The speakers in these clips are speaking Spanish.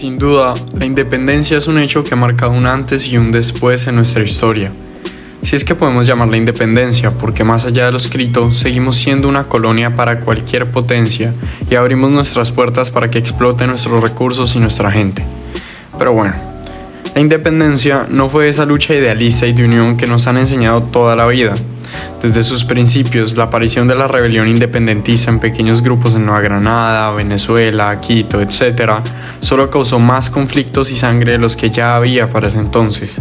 Sin duda, la independencia es un hecho que ha marcado un antes y un después en nuestra historia. Si es que podemos llamarla independencia, porque más allá de lo escrito, seguimos siendo una colonia para cualquier potencia y abrimos nuestras puertas para que exploten nuestros recursos y nuestra gente. Pero bueno, la independencia no fue esa lucha idealista y de unión que nos han enseñado toda la vida. Desde sus principios, la aparición de la rebelión independentista en pequeños grupos en Nueva Granada, Venezuela, Quito, etc., solo causó más conflictos y sangre de los que ya había para ese entonces.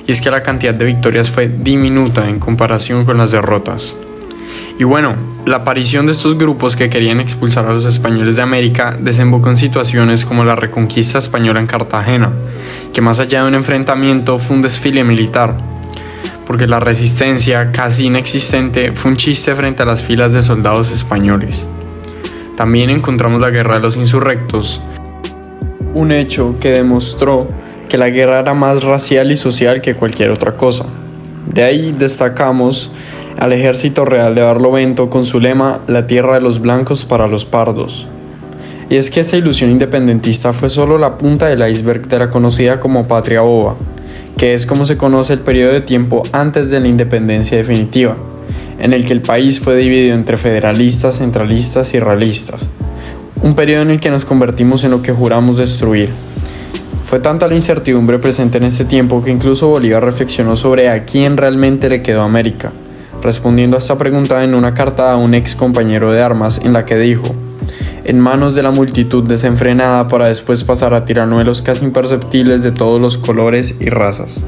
Y es que la cantidad de victorias fue diminuta en comparación con las derrotas. Y bueno, la aparición de estos grupos que querían expulsar a los españoles de América desembocó en situaciones como la reconquista española en Cartagena, que más allá de un enfrentamiento fue un desfile militar, porque la resistencia, casi inexistente, fue un chiste frente a las filas de soldados españoles. También encontramos la guerra de los insurrectos, un hecho que demostró que la guerra era más racial y social que cualquier otra cosa. De ahí destacamos al Ejército Real de Barlovento con su lema "La tierra de los blancos para los pardos". Y es que esa ilusión independentista fue solo la punta del iceberg de la conocida como Patria Boba, que es como se conoce el periodo de tiempo antes de la independencia definitiva, en el que el país fue dividido entre federalistas, centralistas y realistas, un periodo en el que nos convertimos en lo que juramos destruir. Fue tanta la incertidumbre presente en este tiempo que incluso Bolívar reflexionó sobre a quién realmente le quedó América, respondiendo a esta pregunta en una carta a un ex compañero de armas en la que dijo: "En manos de la multitud desenfrenada para después pasar a tiranuelos casi imperceptibles de todos los colores y razas".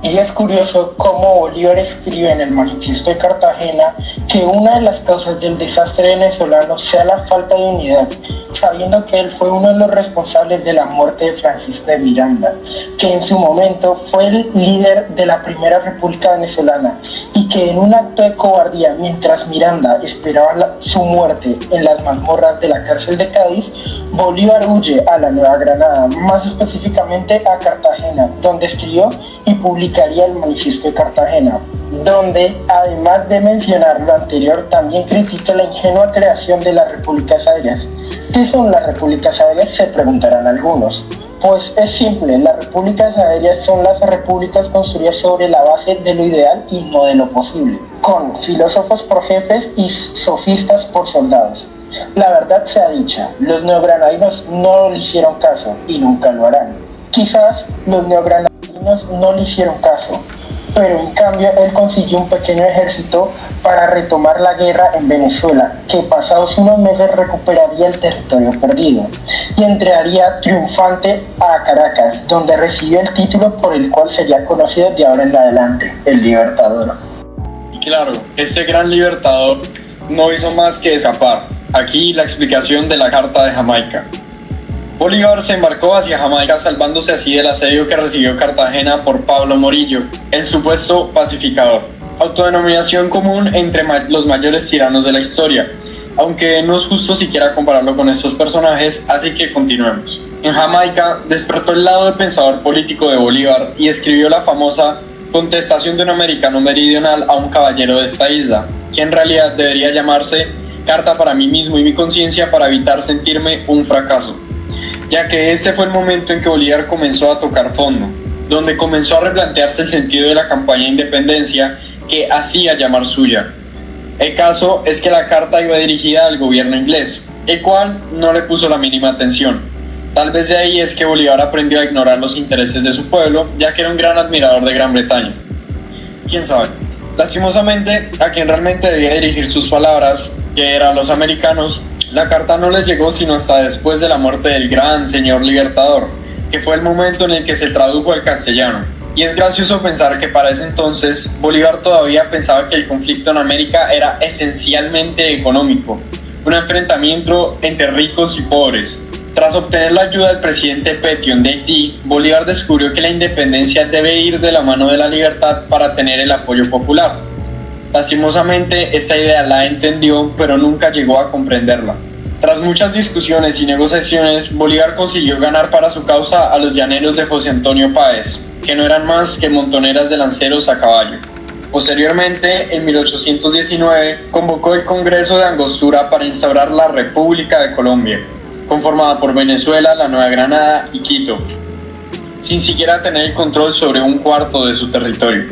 Y es curioso cómo Bolívar escribe en el Manifiesto de Cartagena que una de las causas del desastre venezolano sea la falta de unidad, sabiendo que él fue uno de los responsables de la muerte de Francisco de Miranda, que en su momento fue el líder de la Primera República Venezolana, y que en un acto de cobardía, mientras Miranda esperaba su muerte en las mazmorras de la cárcel de Cádiz, Bolívar huye a la Nueva Granada, más específicamente a Cartagena, donde escribió y publicaría el Manifiesto de Cartagena, donde, además de mencionar lo anterior, también critica la ingenua creación de las repúblicas aéreas. ¿Qué son las repúblicas aéreas?, se preguntarán algunos. Pues es simple, las repúblicas aéreas son las repúblicas construidas sobre la base de lo ideal y no de lo posible, con filósofos por jefes y sofistas por soldados. La verdad sea dicha, los neogranadinos no le hicieron caso y nunca lo harán. Quizás los neogranadinos no le hicieron caso, pero en cambio él consiguió un pequeño ejército para retomar la guerra en Venezuela, que pasados unos meses recuperaría el territorio perdido y entraría triunfante a Caracas, donde recibió el título por el cual sería conocido de ahora en adelante, el Libertador. Y claro, este gran libertador no hizo más que desapar. Aquí la explicación de la Carta de Jamaica. Bolívar se embarcó hacia Jamaica, salvándose así del asedio que recibió Cartagena por Pablo Morillo, el supuesto pacificador, autodenominación común entre los mayores tiranos de la historia, aunque no es justo siquiera compararlo con estos personajes, así que continuemos. En Jamaica despertó el lado del pensador político de Bolívar y escribió la famosa Contestación de un americano meridional a un caballero de esta isla, que en realidad debería llamarse Carta para mí mismo y mi conciencia para evitar sentirme un fracaso, ya que este fue el momento en que Bolívar comenzó a tocar fondo, donde comenzó a replantearse el sentido de la campaña de independencia que hacía llamar suya. El caso es que la carta iba dirigida al gobierno inglés, el cual no le puso la mínima atención. Tal vez de ahí es que Bolívar aprendió a ignorar los intereses de su pueblo, ya que era un gran admirador de Gran Bretaña. ¿Quién sabe? Lastimosamente, a quien realmente debía dirigir sus palabras, que eran los americanos, la carta no les llegó sino hasta después de la muerte del gran señor Libertador, que fue el momento en el que se tradujo al castellano. Y es gracioso pensar que para ese entonces Bolívar todavía pensaba que el conflicto en América era esencialmente económico, un enfrentamiento entre ricos y pobres. Tras obtener la ayuda del presidente Pétion de Haití, Bolívar descubrió que la independencia debe ir de la mano de la libertad para tener el apoyo popular. Lastimosamente, esta idea la entendió, pero nunca llegó a comprenderla. Tras muchas discusiones y negociaciones, Bolívar consiguió ganar para su causa a los llaneros de José Antonio Páez, que no eran más que montoneras de lanceros a caballo. Posteriormente, en 1819, convocó el Congreso de Angostura para instaurar la República de Colombia, conformada por Venezuela, la Nueva Granada y Quito, sin siquiera tener el control sobre un cuarto de su territorio.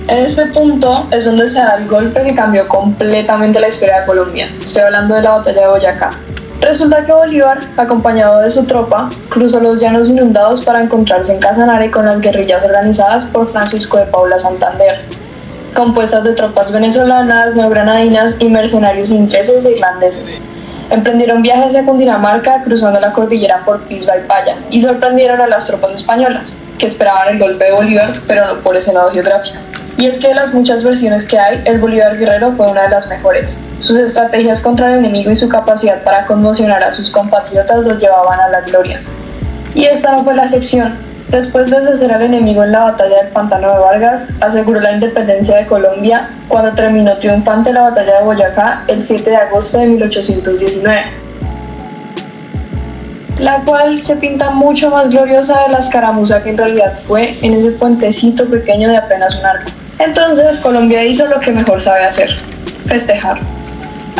En este punto es donde se da el golpe que cambió completamente la historia de Colombia. Estoy hablando de la batalla de Boyacá. Resulta que Bolívar, acompañado de su tropa, cruzó los llanos inundados para encontrarse en Casanare con las guerrillas organizadas por Francisco de Paula Santander, compuestas de tropas venezolanas, neogranadinas y mercenarios ingleses e irlandeses. Emprendieron viaje hacia Cundinamarca, cruzando la cordillera por Pisba y Paya, y sorprendieron a las tropas españolas, que esperaban el golpe de Bolívar, pero no por ese lado geográfico. Y es que de las muchas versiones que hay, el Bolívar guerrero fue una de las mejores. Sus estrategias contra el enemigo y su capacidad para conmocionar a sus compatriotas los llevaban a la gloria. Y esta no fue la excepción. Después de deshacer al enemigo en la batalla del Pantano de Vargas, aseguró la independencia de Colombia cuando terminó triunfante la batalla de Boyacá el 7 de agosto de 1819. La cual se pinta mucho más gloriosa de la escaramuza que en realidad fue en ese puentecito pequeño de apenas un arco. Entonces Colombia hizo lo que mejor sabe hacer: festejar.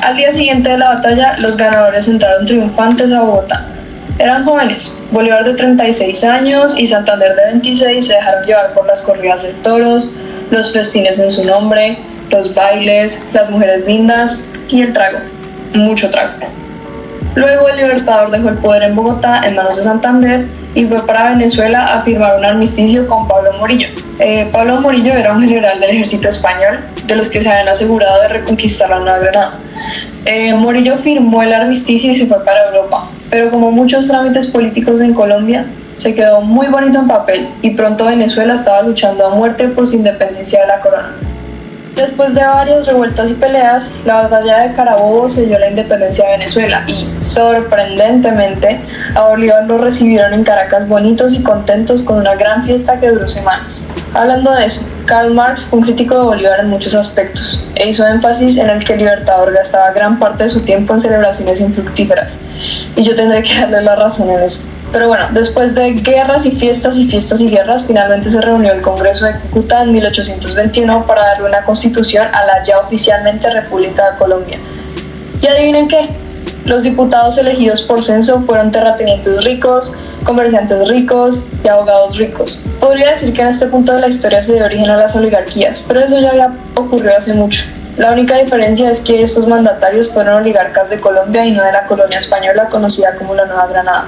Al día siguiente de la batalla, los ganadores entraron triunfantes a Bogotá. Eran jóvenes, Bolívar de 36 años y Santander de 26 se dejaron llevar por las corridas de toros, los festines en su nombre, los bailes, las mujeres lindas y el trago, mucho trago. Luego el Libertador dejó el poder en Bogotá en manos de Santander y fue para Venezuela a firmar un armisticio con Pablo Morillo. Pablo Morillo era un general del ejército español, de los que se habían asegurado de reconquistar la Nueva Granada. Morillo firmó el armisticio y se fue para Europa, pero como muchos trámites políticos en Colombia, se quedó muy bonito en papel y pronto Venezuela estaba luchando a muerte por su independencia de la corona. Después de varias revueltas y peleas, la batalla de Carabobo selló la independencia de Venezuela y, sorprendentemente, a Bolívar lo recibieron en Caracas bonitos y contentos con una gran fiesta que duró semanas. Hablando de eso, Karl Marx fue un crítico de Bolívar en muchos aspectos e hizo énfasis en el que el Libertador gastaba gran parte de su tiempo en celebraciones infructíferas, y yo tendré que darle la razón en eso. Pero bueno, después de guerras y fiestas y fiestas y guerras, finalmente se reunió el Congreso de Cúcuta en 1821 para darle una constitución a la ya oficialmente República de Colombia. Y adivinen qué, los diputados elegidos por censo fueron terratenientes ricos, comerciantes ricos y abogados ricos. Podría decir que en este punto de la historia se dio origen a las oligarquías, pero eso ya había ocurrido hace mucho. La única diferencia es que estos mandatarios fueron oligarcas de Colombia y no de la colonia española conocida como la Nueva Granada.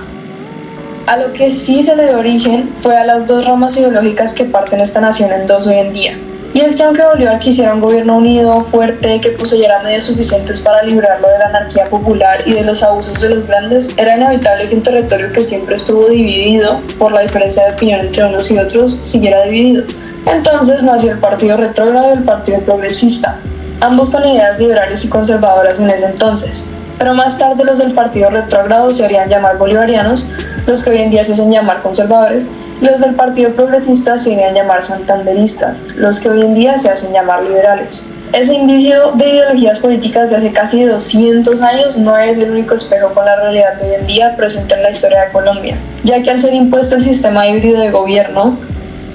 A lo que sí se le dio origen fue a las dos ramas ideológicas que parten esta nación en dos hoy en día. Y es que aunque Bolívar quisiera un gobierno unido, fuerte, que poseyera medios suficientes para librarlo de la anarquía popular y de los abusos de los grandes, era inevitable que un territorio que siempre estuvo dividido por la diferencia de opinión entre unos y otros siguiera dividido. Entonces nació el Partido Retrógrado y el Partido Progresista, ambos con ideas liberales y conservadoras en ese entonces. Pero más tarde los del Partido Retrógrado se harían llamar bolivarianos, los que hoy en día se hacen llamar conservadores, y los del Partido Progresista se irían a llamar santanderistas, los que hoy en día se hacen llamar liberales. Ese indicio de ideologías políticas de hace casi 200 años no es el único espejo con la realidad de hoy en día presente en la historia de Colombia, ya que al ser impuesto el sistema híbrido de gobierno,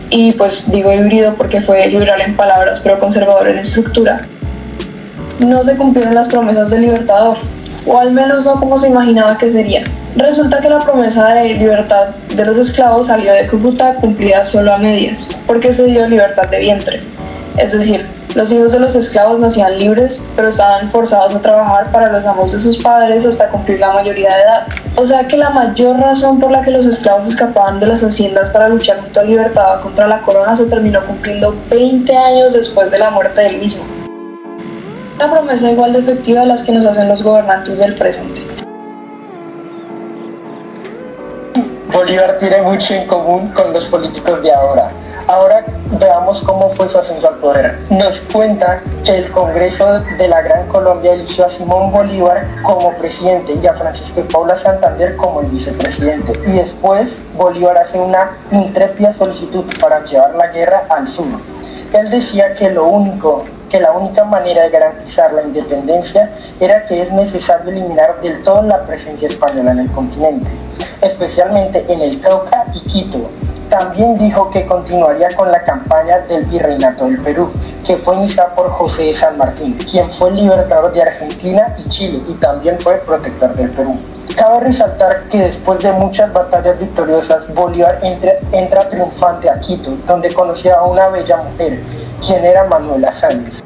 y pues digo híbrido porque fue liberal en palabras pero conservador en estructura, no se cumplieron las promesas del Libertador, o al menos no como se imaginaba que sería. Resulta que la promesa de libertad de los esclavos salió de Cúcuta cumplida solo a medias, porque se dio libertad de vientre. Es decir, los hijos de los esclavos nacían libres, pero estaban forzados a trabajar para los amos de sus padres hasta cumplir la mayoría de edad. O sea que la mayor razón por la que los esclavos escapaban de las haciendas para luchar junto al Libertador contra la corona se terminó cumpliendo 20 años después de la muerte del mismo. Una promesa igual de efectiva a las que nos hacen los gobernantes del presente. Bolívar tiene mucho en común con los políticos de ahora. Ahora veamos cómo fue su ascenso al poder. Nos cuenta que el Congreso de la Gran Colombia eligió a Simón Bolívar como presidente y a Francisco de Paula Santander como el vicepresidente. Y después Bolívar hace una intrépida solicitud para llevar la guerra al sur. Él decía que la única manera de garantizar la independencia era que es necesario eliminar del todo la presencia española en el continente, especialmente en el Cauca y Quito. También dijo que continuaría con la campaña del Virreinato del Perú, que fue iniciada por José de San Martín, quien fue el libertador de Argentina y Chile y también fue protector del Perú. Cabe resaltar que después de muchas batallas victoriosas, Bolívar entra triunfante a Quito, donde conocía a una bella mujer, quien era Manuela Sáenz,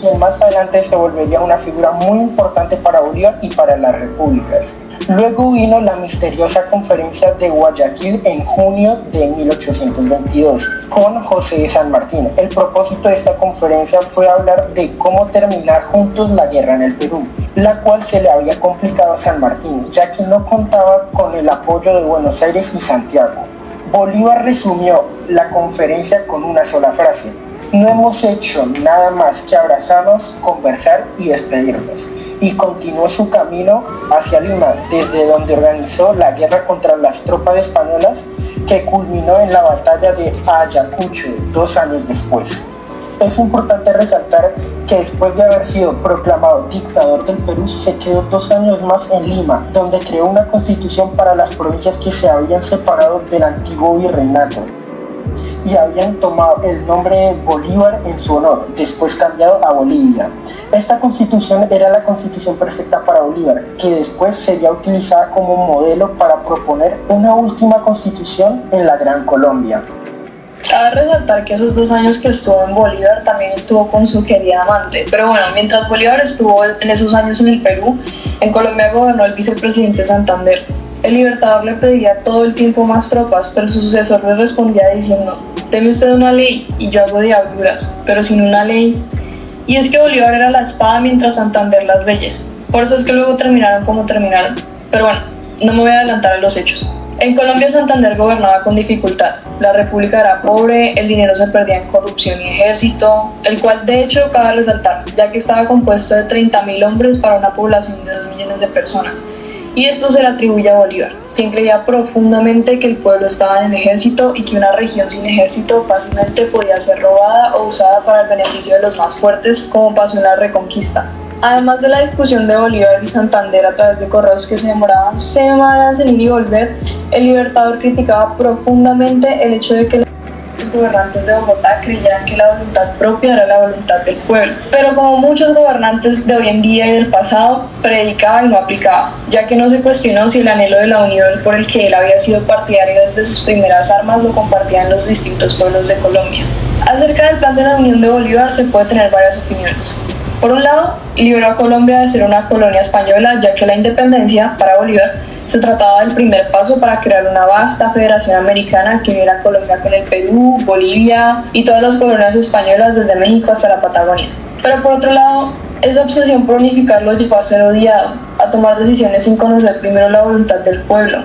quien más adelante se volvería una figura muy importante para Bolívar y para las repúblicas. Luego vino la misteriosa conferencia de Guayaquil en junio de 1822 con José de San Martín. El propósito de esta conferencia fue hablar de cómo terminar juntos la guerra en el Perú, la cual se le había complicado a San Martín, ya que no contaba con el apoyo de Buenos Aires y Santiago. Bolívar resumió la conferencia con una sola frase: no hemos hecho nada más que abrazarnos, conversar y despedirnos. Y continuó su camino hacia Lima, desde donde organizó la guerra contra las tropas españolas que culminó en la batalla de Ayacucho 2 años después. Es importante resaltar que después de haber sido proclamado dictador del Perú, se quedó 2 años más en Lima, donde creó una constitución para las provincias que se habían separado del antiguo virreinato y habían tomado el nombre de Bolívar en su honor, después cambiado a Bolivia. Esta constitución era la constitución perfecta para Bolívar, que después sería utilizada como modelo para proponer una última constitución en la Gran Colombia. Cabe resaltar que esos 2 años que estuvo en Bolívar también estuvo con su querida amante. Pero bueno, mientras Bolívar estuvo en esos años en el Perú, en Colombia gobernó el vicepresidente Santander. El libertador le pedía todo el tiempo más tropas, pero su sucesor le respondía diciendo: deme usted una ley y yo hago diabluras, pero sin una ley. Y es que Bolívar era la espada mientras Santander las leyes. Por eso es que luego terminaron como terminaron. Pero bueno, no me voy a adelantar a los hechos. En Colombia Santander gobernaba con dificultad. La república era pobre, el dinero se perdía en corrupción y ejército, el cual de hecho cabe resaltar, ya que estaba compuesto de 30.000 hombres para una población de 2 millones de personas. Y esto se le atribuye a Bolívar, quien creía profundamente que el pueblo estaba en el ejército y que una región sin ejército fácilmente podía ser robada o usada para el beneficio de los más fuertes, como pasó en la Reconquista. Además de la discusión de Bolívar y Santander a través de correos que se demoraban semanas en ir y volver, el libertador criticaba profundamente el hecho de que los gobernantes de Bogotá creyeran que la voluntad propia era la voluntad del pueblo. Pero como muchos gobernantes de hoy en día y del pasado, predicaba y no aplicaba, ya que no se cuestionó si el anhelo de la unión por el que él había sido partidario desde sus primeras armas lo compartían los distintos pueblos de Colombia. Acerca del plan de la unión de Bolívar se puede tener varias opiniones. Por un lado, liberó a Colombia de ser una colonia española, ya que la independencia, para Bolívar, se trataba del primer paso para crear una vasta federación americana que uniera a Colombia con el Perú, Bolivia y todas las colonias españolas desde México hasta la Patagonia. Pero por otro lado, esa obsesión por unificarlo llevó a ser odiado, a tomar decisiones sin conocer primero la voluntad del pueblo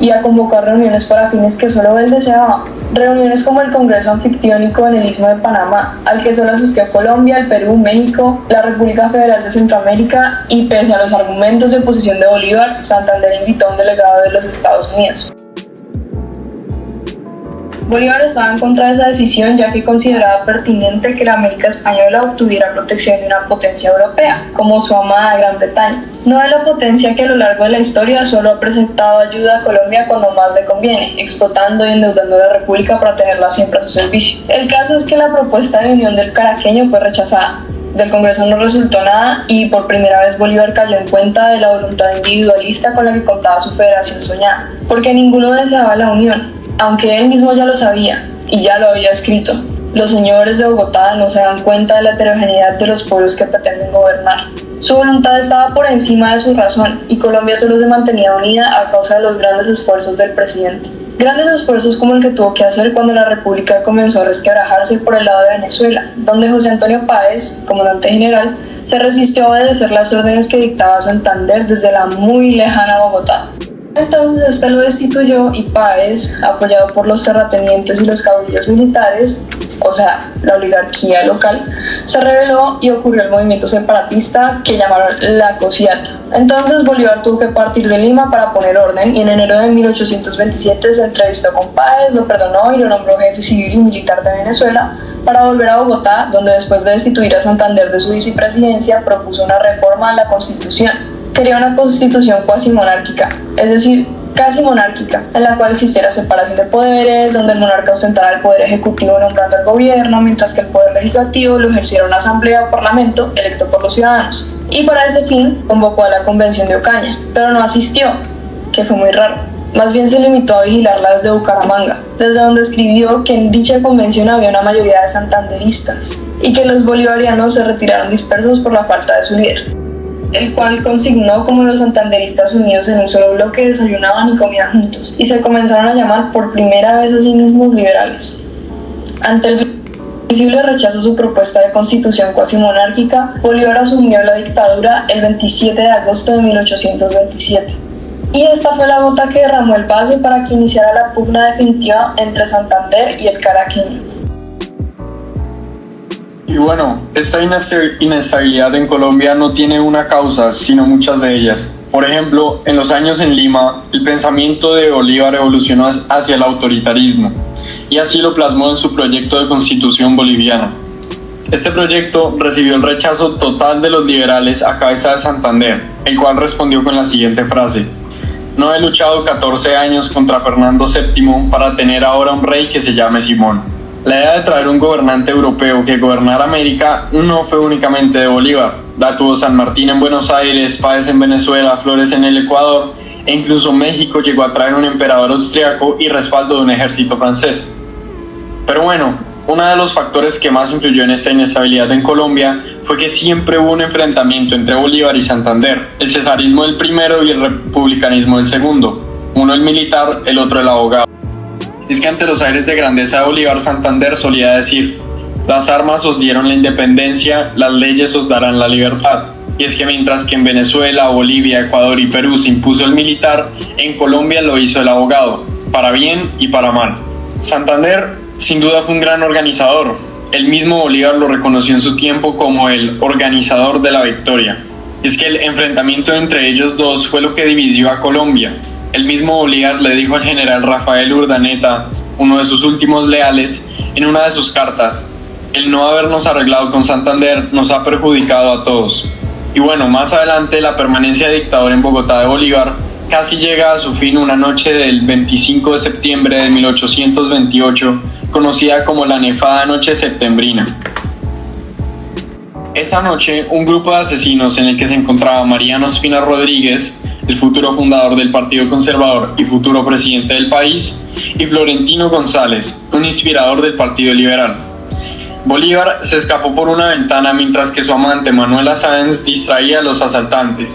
y a convocar reuniones para fines que solo él deseaba. Reuniones como el Congreso Anfictiónico en el Istmo de Panamá, al que solo asistió Colombia, el Perú, México, la República Federal de Centroamérica, y pese a los argumentos de oposición de Bolívar, Santander invitó a un delegado de los Estados Unidos. Bolívar estaba en contra de esa decisión, ya que consideraba pertinente que la América española obtuviera protección de una potencia europea, como su amada Gran Bretaña, no de la potencia que a lo largo de la historia solo ha presentado ayuda a Colombia cuando más le conviene, explotando y endeudando a la República para tenerla siempre a su servicio. El caso es que la propuesta de unión del caraqueño fue rechazada. Del Congreso no resultó nada y por primera vez Bolívar cayó en cuenta de la voluntad individualista con la que contaba su federación soñada, porque ninguno deseaba la unión, aunque él mismo ya lo sabía y ya lo había escrito. Los señores de Bogotá no se dan cuenta de la heterogeneidad de los pueblos que pretenden gobernar. Su voluntad estaba por encima de su razón y Colombia solo se mantenía unida a causa de los grandes esfuerzos del presidente. Grandes esfuerzos como el que tuvo que hacer cuando la República comenzó a resquebrajarse por el lado de Venezuela, donde José Antonio Páez, comandante general, se resistió a obedecer las órdenes que dictaba Santander desde la muy lejana Bogotá. Entonces este lo destituyó y Páez, apoyado por los terratenientes y los caudillos militares, o sea, la oligarquía local, se rebeló y ocurrió el movimiento separatista que llamaron la Cociata. Entonces Bolívar tuvo que partir de Lima para poner orden y en enero de 1827 se entrevistó con Páez, lo perdonó y lo nombró jefe civil y militar de Venezuela para volver a Bogotá, donde después de destituir a Santander de su vicepresidencia propuso una reforma a la Constitución. Quería una constitución cuasi monárquica, es decir, casi monárquica, en la cual existiera separación de poderes, donde el monarca ostentara el poder ejecutivo nombrando al gobierno, mientras que el poder legislativo lo ejerciera una asamblea o parlamento electo por los ciudadanos. Y para ese fin convocó a la Convención de Ocaña, pero no asistió, que fue muy raro. Más bien se limitó a vigilarla desde Bucaramanga, desde donde escribió que en dicha convención había una mayoría de santanderistas y que los bolivarianos se retiraron dispersos por la falta de su líder, el cual consignó como los santanderistas unidos en un solo bloque desayunaban y comían juntos, y se comenzaron a llamar por primera vez a sí mismos liberales. Ante el visible rechazo a su propuesta de constitución cuasi monárquica, Bolívar asumió la dictadura el 27 de agosto de 1827. Y esta fue la gota que derramó el vaso para que iniciara la pugna definitiva entre Santander y el Caraqueño. Y bueno, esta inestabilidad en Colombia no tiene una causa, sino muchas de ellas. Por ejemplo, en los años en Lima, el pensamiento de Bolívar evolucionó hacia el autoritarismo, y así lo plasmó en su proyecto de constitución boliviana. Este proyecto recibió el rechazo total de los liberales a cabeza de Santander, el cual respondió con la siguiente frase: "No he luchado 14 años contra Fernando VII para tener ahora un rey que se llame Simón". La idea de traer un gobernante europeo que gobernara América no fue únicamente de Bolívar. La tuvo San Martín en Buenos Aires, Páez en Venezuela, Flores en el Ecuador, e incluso México llegó a traer un emperador austriaco y respaldo de un ejército francés. Pero bueno, uno de los factores que más influyó en esta inestabilidad en Colombia fue que siempre hubo un enfrentamiento entre Bolívar y Santander, el cesarismo del primero y el republicanismo del segundo, uno el militar, el otro el abogado. Es que ante los aires de grandeza de Bolívar, Santander solía decir: "Las armas os dieron la independencia, las leyes os darán la libertad". Y es que mientras que en Venezuela, Bolivia, Ecuador y Perú se impuso el militar, en Colombia lo hizo el abogado, para bien y para mal. Santander sin duda fue un gran organizador. El mismo Bolívar lo reconoció en su tiempo como el organizador de la victoria. Es que el enfrentamiento entre ellos dos fue lo que dividió a Colombia. El mismo Bolívar le dijo al general Rafael Urdaneta, uno de sus últimos leales, en una de sus cartas: "El no habernos arreglado con Santander nos ha perjudicado a todos". Y bueno, más adelante la permanencia de dictador en Bogotá de Bolívar casi llega a su fin una noche del 25 de septiembre de 1828, conocida como la nefada Noche Septembrina. Esa noche, un grupo de asesinos en el que se encontraba Mariano Ospina Rodríguez, el futuro fundador del Partido Conservador y futuro presidente del país, y Florentino González, un inspirador del Partido Liberal. Bolívar se escapó por una ventana mientras que su amante Manuela Sáenz distraía a los asaltantes.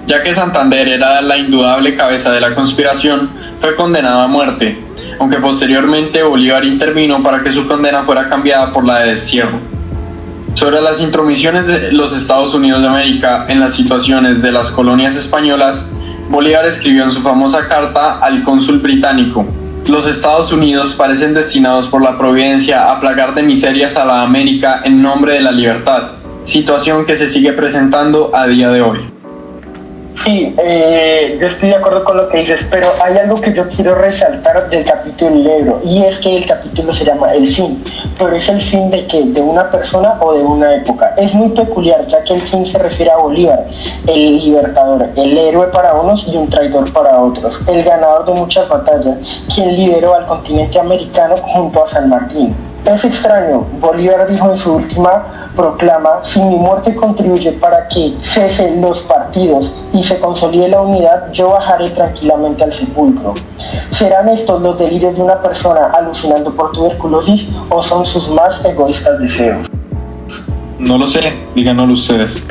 Ya que Santander era la indudable cabeza de la conspiración, fue condenado a muerte, aunque posteriormente Bolívar intervino para que su condena fuera cambiada por la de destierro. Sobre las intromisiones de los Estados Unidos de América en las situaciones de las colonias españolas, Bolívar escribió en su famosa carta al cónsul británico: "Los Estados Unidos parecen destinados por la providencia a plagar de miserias a la América en nombre de la libertad", situación que se sigue presentando a día de hoy. Sí, yo estoy de acuerdo con lo que dices, pero hay algo que yo quiero resaltar del capítulo del Ebro, y es que el capítulo se llama El Fin, pero es el fin de ¿qué? ¿De una persona o de una época? Es muy peculiar, ya que el fin se refiere a Bolívar, el libertador, el héroe para unos y un traidor para otros, el ganador de muchas batallas, quien liberó al continente americano junto a San Martín. Es extraño, Bolívar dijo en su última proclama: "Si mi muerte contribuye para que cesen los partidos y se consolide la unidad, yo bajaré tranquilamente al sepulcro". ¿Serán estos los delirios de una persona alucinando por tuberculosis o son sus más egoístas deseos? No lo sé, díganoslo ustedes.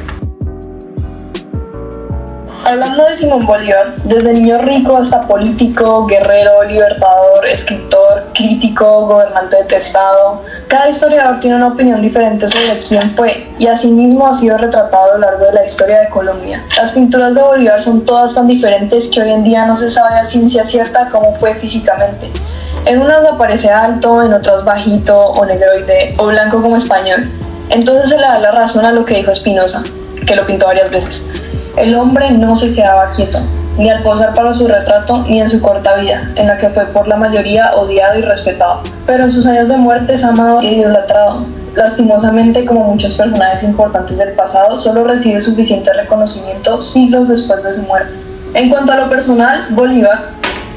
Hablando de Simón Bolívar, desde niño rico hasta político, guerrero, libertador, escritor, crítico, gobernante detestado, cada historiador tiene una opinión diferente sobre quién fue, y asimismo ha sido retratado a lo largo de la historia de Colombia. Las pinturas de Bolívar son todas tan diferentes que hoy en día no se sabe a ciencia cierta cómo fue físicamente. En unas aparece alto, en otras bajito o negroide o blanco como español. Entonces se le da la razón a lo que dijo Spinoza, que lo pintó varias veces. El hombre no se quedaba quieto, ni al posar para su retrato, ni en su corta vida, en la que fue por la mayoría odiado y respetado. Pero en sus años de muerte es amado e idolatrado. Lastimosamente, como muchos personajes importantes del pasado, solo recibe suficiente reconocimiento siglos después de su muerte. En cuanto a lo personal, Bolívar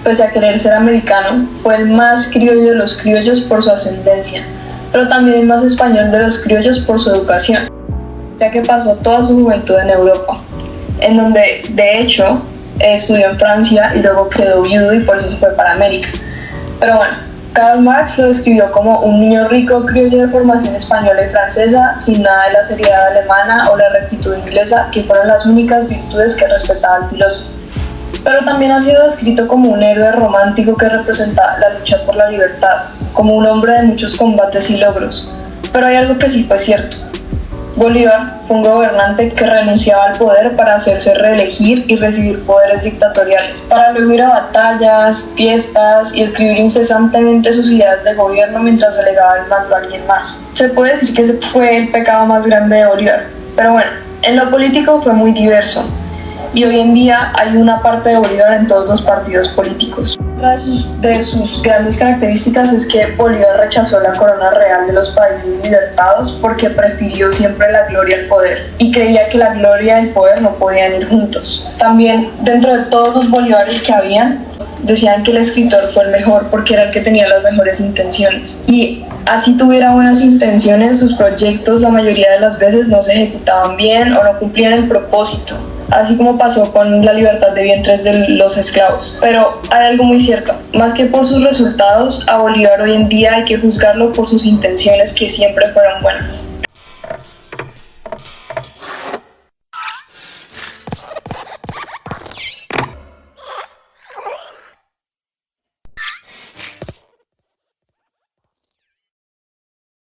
pese a querer ser americano, fue el más criollo de los criollos por su ascendencia, pero también el más español de los criollos por su educación, ya que pasó toda su juventud en Europa, en donde, de hecho, estudió en Francia y luego quedó viudo y por eso se fue para América. Pero bueno, Karl Marx lo describió como un niño rico criollo de formación española y francesa, sin nada de la seriedad alemana o la rectitud inglesa, que fueron las únicas virtudes que respetaba el filósofo. Pero también ha sido descrito como un héroe romántico que representa la lucha por la libertad, como un hombre de muchos combates y logros. Pero hay algo que sí fue cierto. Bolívar fue un gobernante que renunciaba al poder para hacerse reelegir y recibir poderes dictatoriales, para luego ir a batallas, fiestas y escribir incesantemente sus ideas de gobierno mientras delegaba el mando a alguien más. Se puede decir que ese fue el pecado más grande de Bolívar, pero bueno, en lo político fue muy diverso. Y hoy en día hay una parte de Bolívar en todos los partidos políticos. Otra de sus grandes características es que Bolívar rechazó la corona real de los países libertados porque prefirió siempre la gloria al poder y creía que la gloria y el poder no podían ir juntos. También, dentro de todos los bolívares que habían, decían que el escritor fue el mejor porque era el que tenía las mejores intenciones. Y así tuviera buenas intenciones, sus proyectos la mayoría de las veces no se ejecutaban bien o no cumplían el propósito, así como pasó con la libertad de vientres de los esclavos. Pero hay algo muy cierto, más que por sus resultados, a Bolívar hoy en día hay que juzgarlo por sus intenciones que siempre fueron buenas.